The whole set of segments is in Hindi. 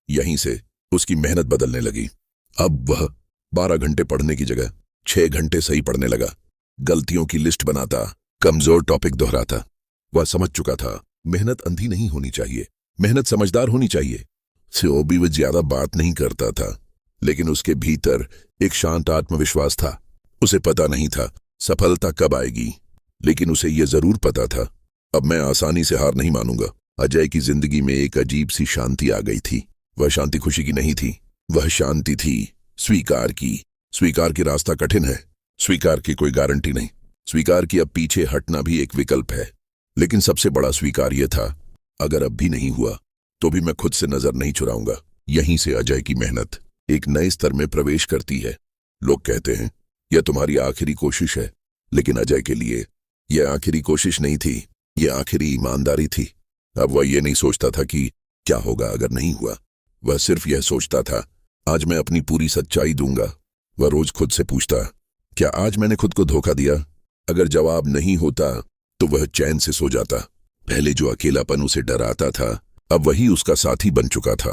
यहीं से उसकी मेहनत बदलने लगी। अब वह 12 घंटे पढ़ने की जगह 6 घंटे सही पढ़ने लगा। गलतियों की लिस्ट बनाता, कमजोर टॉपिक दोहराता। वह समझ चुका था मेहनत अंधी नहीं होनी चाहिए, मेहनत समझदार होनी चाहिए। वो भी वह ज्यादा बात नहीं करता था, लेकिन उसके भीतर एक शांत आत्मविश्वास था। उसे पता नहीं था सफलता कब आएगी, लेकिन उसे यह जरूर पता था, अब मैं आसानी से हार नहीं मानूंगा। अजय की जिंदगी में एक अजीब सी शांति आ गई थी। वह शांति खुशी की नहीं थी, वह शांति थी स्वीकार की। स्वीकार की रास्ता कठिन है, स्वीकार की कोई गारंटी नहीं। स्वीकार की अब पीछे हटना भी एक विकल्प है, लेकिन सबसे बड़ा स्वीकार यह था, अगर अब भी नहीं हुआ तो भी मैं खुद से नजर नहीं चुराऊंगा। यहीं से अजय की मेहनत एक नए स्तर में प्रवेश करती है। लोग कहते हैं यह तुम्हारी आखिरी कोशिश है, लेकिन अजय के लिए यह आखिरी कोशिश नहीं थी, यह आखिरी ईमानदारी थी। अब वह यह नहीं सोचता था कि क्या होगा अगर नहीं हुआ, वह सिर्फ यह सोचता था, आज मैं अपनी पूरी सच्चाई दूंगा। वह रोज खुद से पूछता, क्या आज मैंने खुद को धोखा दिया? अगर जवाब नहीं होता तो वह चैन से सो जाता। पहले जो अकेलापन उसे डराता था, अब वही उसका साथी बन चुका था।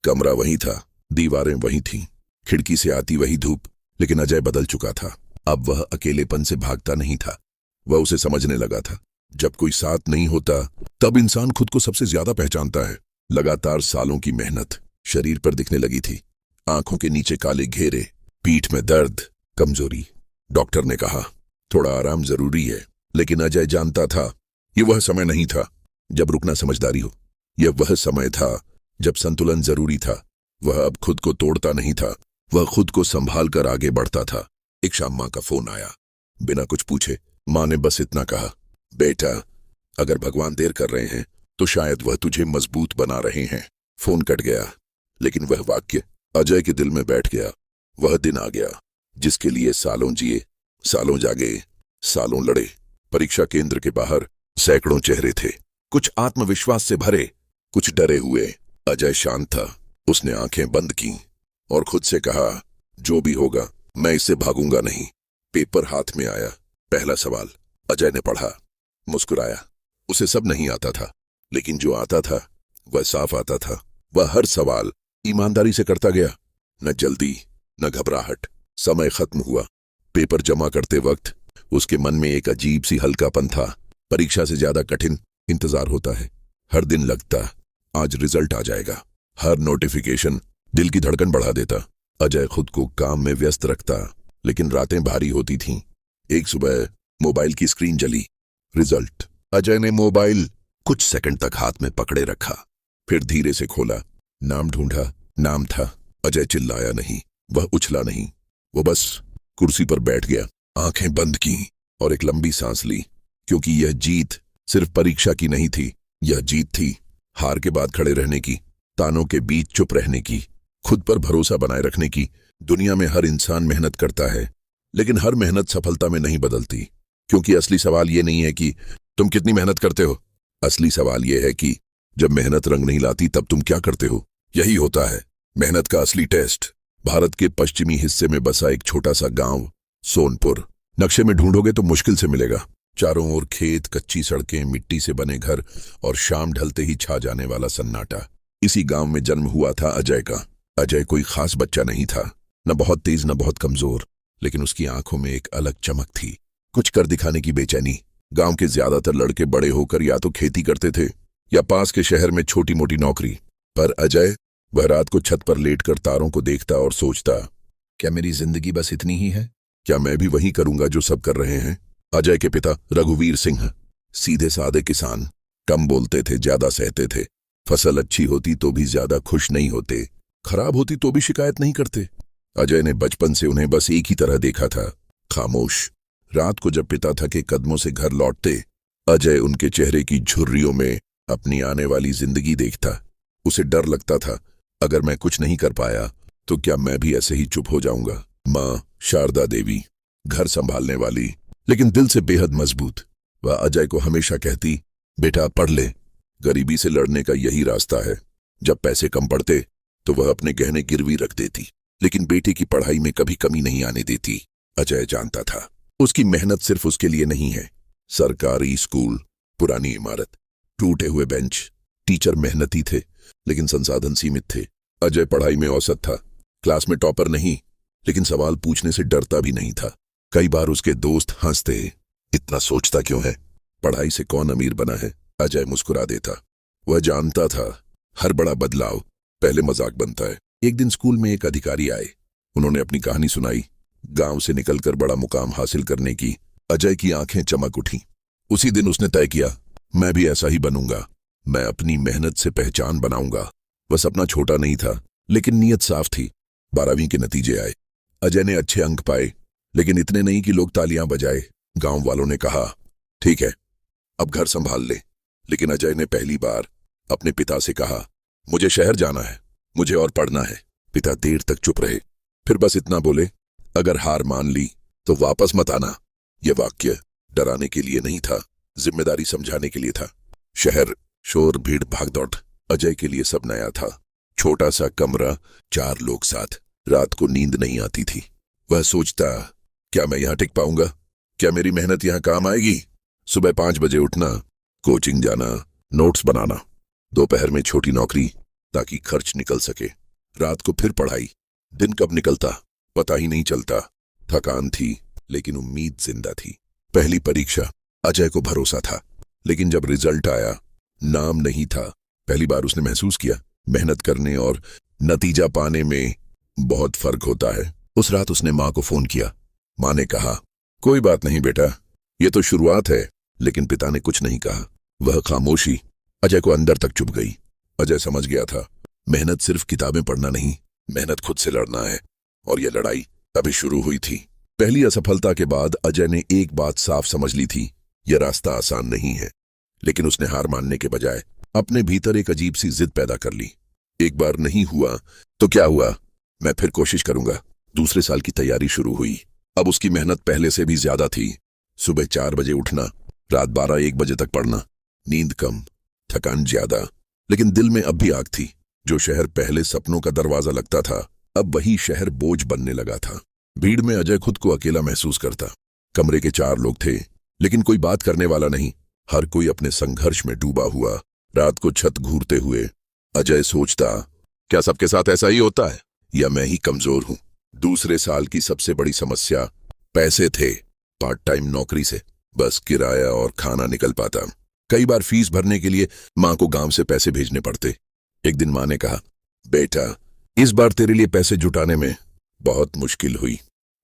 कमरा वही था, दीवारें वही थीं, खिड़की से आती वही धूप, लेकिन अजय बदल चुका था। अब वह अकेलेपन से भागता नहीं था, वह उसे समझने लगा था। जब कोई साथ नहीं होता तब इंसान खुद को सबसे ज्यादा पहचानता है। लगातार सालों की मेहनत शरीर पर दिखने लगी थी। आंखों के नीचे काले घेरे, पीठ में दर्द, कमजोरी। डॉक्टर ने कहा थोड़ा आराम जरूरी है, लेकिन अजय जानता था यह वह समय नहीं था जब रुकना समझदारी हो। यह वह समय था जब संतुलन जरूरी था। वह अब खुद को तोड़ता नहीं था, वह खुद को संभाल कर आगे बढ़ता था। एक शाम मां का फोन आया, बिना कुछ पूछे मां ने बस इतना कहा, बेटा अगर भगवान देर कर रहे हैं तो शायद वह तुझे मजबूत बना रहे हैं। फोन कट गया, लेकिन वह वाक्य अजय के दिल में बैठ गया। वह दिन आ गया जिसके लिए सालों जिए, सालों जागे, सालों लड़े। परीक्षा केंद्र के बाहर सैकड़ों चेहरे थे, कुछ आत्मविश्वास से भरे, कुछ डरे हुए। अजय शांत था, उसने आंखें बंद की और खुद से कहा, जो भी होगा मैं इससे भागूंगा नहीं। पेपर हाथ में आया, पहला सवाल। अजय ने पढ़ा, मुस्कुराया। उसे सब नहीं आता था, लेकिन जो आता था वह साफ आता था। वह हर सवाल ईमानदारी से करता गया, न जल्दी न घबराहट। समय खत्म हुआ। पेपर जमा करते वक्त उसके मन में एक अजीब सी हल्कापन था। परीक्षा से ज्यादा कठिन इंतजार होता है। हर दिन लगता आज रिजल्ट आ जाएगा। हर नोटिफिकेशन दिल की धड़कन बढ़ा देता। अजय खुद को काम में व्यस्त रखता, लेकिन रातें भारी होती थीं। एक सुबह मोबाइल की स्क्रीन जली, रिजल्ट। अजय ने मोबाइल कुछ सेकंड तक हाथ में पकड़े रखा, फिर धीरे से खोला। नाम ढूंढा, नाम था। अजय चिल्लाया नहीं, वह उछला नहीं, वो बस कुर्सी पर बैठ गया, आंखें बंद की और एक लंबी सांस ली, क्योंकि यह जीत सिर्फ परीक्षा की नहीं थी, यह जीत थी हार के बाद खड़े रहने की, तानों के बीच चुप रहने की, खुद पर भरोसा बनाए रखने की। दुनिया में हर इंसान मेहनत करता है, लेकिन हर मेहनत सफलता में नहीं बदलती। क्योंकि असली सवाल यह नहीं है कि तुम कितनी मेहनत करते हो, असली सवाल यह है कि जब मेहनत रंग नहीं लाती तब तुम क्या करते हो। यही होता है मेहनत का असली टेस्ट। भारत के पश्चिमी हिस्से में बसा एक छोटा सा गांव, सोनपुर। नक्शे में ढूंढोगे तो मुश्किल से मिलेगा। चारों ओर खेत, कच्ची सड़कें, मिट्टी से बने घर और शाम ढलते ही छा जाने वाला सन्नाटा। इसी गांव में जन्म हुआ था अजय का। अजय कोई खास बच्चा नहीं था, न बहुत तेज न बहुत कमजोर, लेकिन उसकी आंखों में एक अलग चमक थी, कुछ कर दिखाने की बेचैनी। गांव के ज्यादातर लड़के बड़े होकर या तो खेती करते थे या पास के शहर में छोटी मोटी नौकरी, पर अजय, वह रात को छत पर लेटकर तारों को देखता और सोचता, क्या मेरी जिंदगी बस इतनी ही है? क्या मैं भी वही करूंगा जो सब कर रहे हैं? अजय के पिता रघुवीर सिंह सीधे साधे किसान, कम बोलते थे, ज्यादा सहते थे। फसल अच्छी होती तो भी ज्यादा खुश नहीं होते, खराब होती तो भी शिकायत नहीं करते। अजय ने बचपन से उन्हें बस एक ही तरह देखा था, खामोश। रात को जब पिता थके कदमों से घर लौटते, अजय उनके चेहरे की झुर्रियों में अपनी आने वाली जिंदगी देखता। उसे डर लगता था, अगर मैं कुछ नहीं कर पाया तो क्या मैं भी ऐसे ही चुप हो जाऊंगा। माँ शारदा देवी, घर संभालने वाली लेकिन दिल से बेहद मजबूत, वह अजय को हमेशा कहती, बेटा पढ़ ले, गरीबी से लड़ने का यही रास्ता है। जब पैसे कम पड़ते तो वह अपने गहने गिरवी रख देती, लेकिन बेटे की पढ़ाई में कभी कमी नहीं आने देती। अजय जानता था उसकी मेहनत सिर्फ उसके लिए नहीं है। सरकारी स्कूल, पुरानी इमारत, टूटे हुए बेंच, टीचर मेहनती थे लेकिन संसाधन सीमित थे। अजय पढ़ाई में औसत था, क्लास में टॉपर नहीं, लेकिन सवाल पूछने से डरता भी नहीं था। कई बार उसके दोस्त हंसते, इतना सोचता क्यों है, पढ़ाई से कौन अमीर बना है। अजय मुस्कुरा देता। वह जानता था हर बड़ा बदलाव पहले मजाक बनता है। एक दिन स्कूल में एक अधिकारी आए। उन्होंने अपनी कहानी सुनाई, गांव से निकलकर बड़ा मुकाम हासिल करने की। अजय की आंखें चमक उठी। उसी दिन उसने तय किया, मैं भी ऐसा ही बनूंगा। मैं अपनी मेहनत से पहचान बनाऊंगा। वह सपना छोटा नहीं था, लेकिन नीयत साफ थी। 12वीं के नतीजे आए। अजय ने अच्छे अंक पाए, लेकिन इतने नहीं कि लोग तालियां बजाए। गांव वालों ने कहा, ठीक है, अब घर संभाल ले। लेकिन अजय ने पहली बार अपने पिता से कहा, मुझे शहर जाना है, मुझे और पढ़ना है। पिता देर तक चुप रहे, फिर बस इतना बोले, अगर हार मान ली तो वापस मत आना। यह वाक्य डराने के लिए नहीं था, जिम्मेदारी समझाने के लिए था। शहर, शोर, भीड़, भागदौड़, अजय के लिए सब नया था। छोटा सा कमरा, 4 लोग साथ। रात को नींद नहीं आती थी। वह सोचता, क्या मैं यहां टिक पाऊंगा? क्या मेरी मेहनत यहां काम आएगी? सुबह 5 बजे उठना, कोचिंग जाना, नोट्स बनाना, दोपहर में छोटी नौकरी ताकि खर्च निकल सके, रात को फिर पढ़ाई। दिन कब निकलता पता ही नहीं चलता। थकान थी, लेकिन उम्मीद जिंदा थी। पहली परीक्षा, अजय को भरोसा था, लेकिन जब रिजल्ट आया, नाम नहीं था। पहली बार उसने महसूस किया, मेहनत करने और नतीजा पाने में बहुत फर्क होता है। उस रात उसने मां को फोन किया। मां ने कहा, कोई बात नहीं बेटा, ये तो शुरुआत है। लेकिन पिता ने कुछ नहीं कहा। वह खामोशी अजय को अंदर तक चुभ गई। अजय समझ गया था, मेहनत सिर्फ किताबें पढ़ना नहीं, मेहनत खुद से लड़ना है। और यह लड़ाई अभी शुरू हुई थी। पहली असफलता के बाद अजय ने एक बात साफ समझ ली थी, यह रास्ता आसान नहीं है। लेकिन उसने हार मानने के बजाय अपने भीतर एक अजीब सी जिद पैदा कर ली। एक बार नहीं हुआ तो क्या हुआ, मैं फिर कोशिश करूंगा। दूसरे साल की तैयारी शुरू हुई। अब उसकी मेहनत पहले से भी ज्यादा थी। सुबह 4 बजे उठना, रात 12-1 बजे तक पढ़ना, नींद कम, थकान ज्यादा, लेकिन दिल में अब भी आग थी। जो शहर पहले सपनों का दरवाजा लगता था, अब वही शहर बोझ बनने लगा था। भीड़ में अजय खुद को अकेला महसूस करता। कमरे के 4 लोग थे, लेकिन कोई बात करने वाला नहीं। हर कोई अपने संघर्ष में डूबा हुआ। रात को छत घूरते हुए अजय सोचता, क्या सबके साथ ऐसा ही होता है, या मैं ही कमजोर हूं? दूसरे साल की सबसे बड़ी समस्या पैसे थे। पार्ट टाइम नौकरी से बस किराया और खाना निकल पाता। कई बार फीस भरने के लिए मां को गांव से पैसे भेजने पड़ते। एक दिन मां ने कहा, बेटा, इस बार तेरे लिए पैसे जुटाने में बहुत मुश्किल हुई।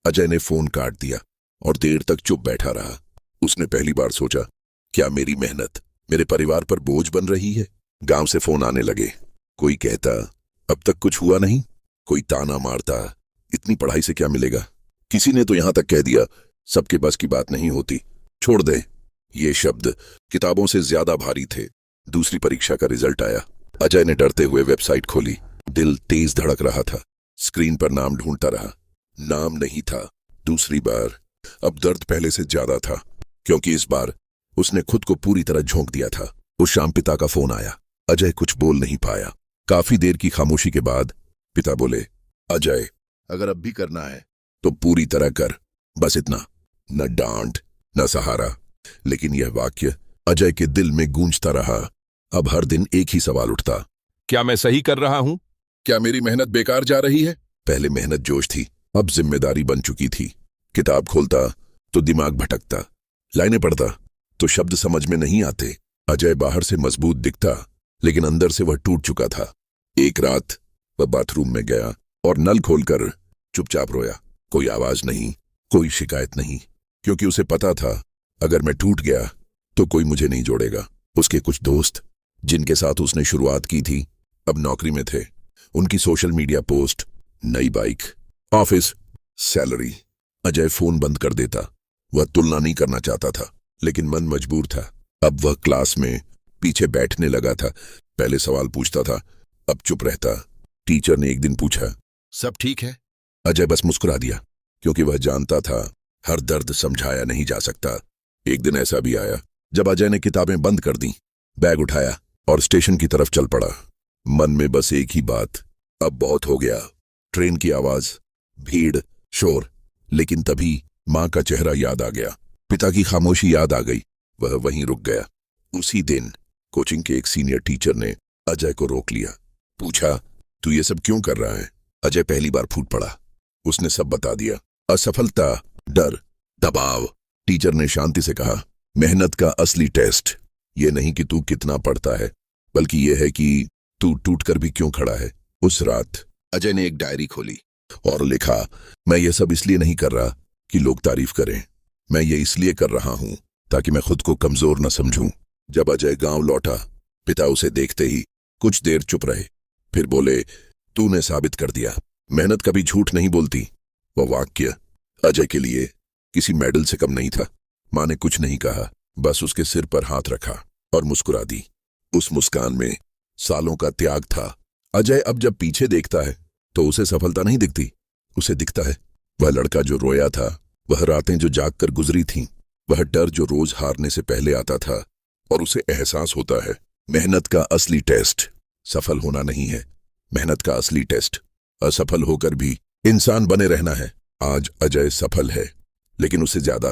अजय ने फोन काट दिया और देर तक चुप बैठा रहा। उसने पहली बार सोचा, क्या मेरी मेहनत मेरे परिवार पर बोझ बन रही है? गांव से फोन आने लगे। कोई कहता, अब तक कुछ हुआ नहीं। कोई ताना मारता, इतनी पढ़ाई से क्या मिलेगा? किसी ने तो यहां तक कह दिया, सबके बस की बात नहीं होती, छोड़ दे। ये शब्द किताबों से ज्यादा भारी थे। दूसरी परीक्षा का रिजल्ट आया। अजय ने डरते हुए वेबसाइट खोली। दिल तेज धड़क रहा था। स्क्रीन पर नाम ढूंढता रहा, नाम नहीं था। दूसरी बार अब दर्द पहले से ज्यादा था, क्योंकि इस बार उसने खुद को पूरी तरह झोंक दिया था। उस शाम पिता का फोन आया। अजय कुछ बोल नहीं पाया। काफी देर की खामोशी के बाद पिता बोले, अजय, अगर अब भी करना है तो पूरी तरह कर, बस इतना। न डांट, न सहारा, लेकिन यह वाक्य अजय के दिल में गूंजता रहा। अब हर दिन एक ही सवाल उठता, क्या मैं सही कर रहा हूं? क्या मेरी मेहनत बेकार जा रही है? पहले मेहनत जोश थी, अब जिम्मेदारी बन चुकी थी। किताब खोलता तो दिमाग भटकता, लाइनें पढ़ता तो शब्द समझ में नहीं आते। अजय बाहर से मजबूत दिखता, लेकिन अंदर से वह टूट चुका था। एक रात वह बाथरूम में गया और नल खोलकर चुपचाप रोया। कोई आवाज नहीं, कोई शिकायत नहीं, क्योंकि उसे पता था, अगर मैं टूट गया तो कोई मुझे नहीं जोड़ेगा। उसके कुछ दोस्त, जिनके साथ उसने शुरुआत की थी, अब नौकरी में थे। उनकी सोशल मीडिया पोस्ट, नई bike, office, salary. Ajay phone बंद कर देता। वह तुलना नहीं करना चाहता था, लेकिन मन मजबूर था। अब वह क्लास में पीछे बैठने लगा था। पहले सवाल पूछता था, अब चुप रहता। टीचर ने एक दिन पूछा, सब ठीक है? अजय बस मुस्कुरा दिया, क्योंकि वह जानता था हर दर्द समझाया नहीं जा सकता। एक दिन ऐसा भी आया जब अजय ने किताबें बंद कर दी, बैग उठाया और स्टेशन की तरफ चल पड़ा। मन में बस एक ही बात, अब बहुत हो गया। ट्रेन की आवाज, भीड़, शोर, लेकिन तभी मां का चेहरा याद आ गया। पिता की खामोशी याद आ गई। वह वहीं रुक गया। उसी दिन कोचिंग के एक सीनियर टीचर ने अजय को रोक लिया। पूछा, तू ये सब क्यों कर रहा है? अजय पहली बार फूट पड़ा। उसने सब बता दिया। असफलता, डर, दबाव। टीचर ने शांति से कहा, मेहनत का असली टेस्ट ये नहीं कि तू कितना पढ़ता है, बल्कि ये है कि तू टूट कर भी क्यों खड़ा है। उस रात अजय ने एक डायरी खोली और लिखा, मैं ये सब इसलिए नहीं कर रहा कि लोग तारीफ करें, मैं ये इसलिए कर रहा हूं ताकि मैं खुद को कमजोर न समझूं। जब अजय गांव लौटा, पिता उसे देखते ही कुछ देर चुप रहे, फिर बोले, तूने साबित कर दिया, मेहनत कभी झूठ नहीं बोलती। वह वाक्य अजय के लिए किसी मेडल से कम नहीं था। मां ने कुछ नहीं कहा, बस उसके सिर पर हाथ रखा और मुस्कुरा दी। उस मुस्कान में सालों का त्याग था। अजय अब जब पीछे देखता है तो उसे सफलता नहीं दिखती, उसे दिखता है वह लड़का जो रोया था, वह रातें जो जाग कर गुजरी थीं, वह डर जो रोज हारने से पहले आता था। और उसे एहसास होता है, मेहनत का असली टेस्ट सफल होना नहीं है, मेहनत का असली टेस्ट असफल होकर भी इंसान बने रहना है। आज अजय सफल है, लेकिन उससे ज्यादा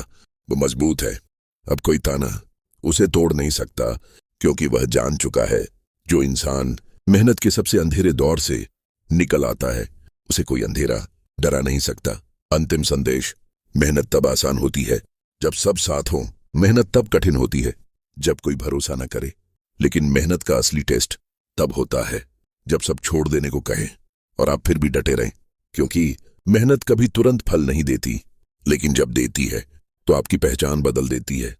वो मजबूत है। अब कोई ताना उसे तोड़ नहीं सकता, क्योंकि वह जान चुका है, जो इंसान मेहनत के सबसे अंधेरे दौर से निकल आता है, उसे कोई अंधेरा डरा नहीं सकता। अंतिम संदेश, मेहनत तब आसान होती है जब सब साथ हों, मेहनत तब कठिन होती है जब कोई भरोसा न करे, लेकिन मेहनत का असली टेस्ट तब होता है जब सब छोड़ देने को कहें और आप फिर भी डटे रहें, क्योंकि मेहनत कभी तुरंत फल नहीं देती, लेकिन जब देती है तो आपकी पहचान बदल देती है।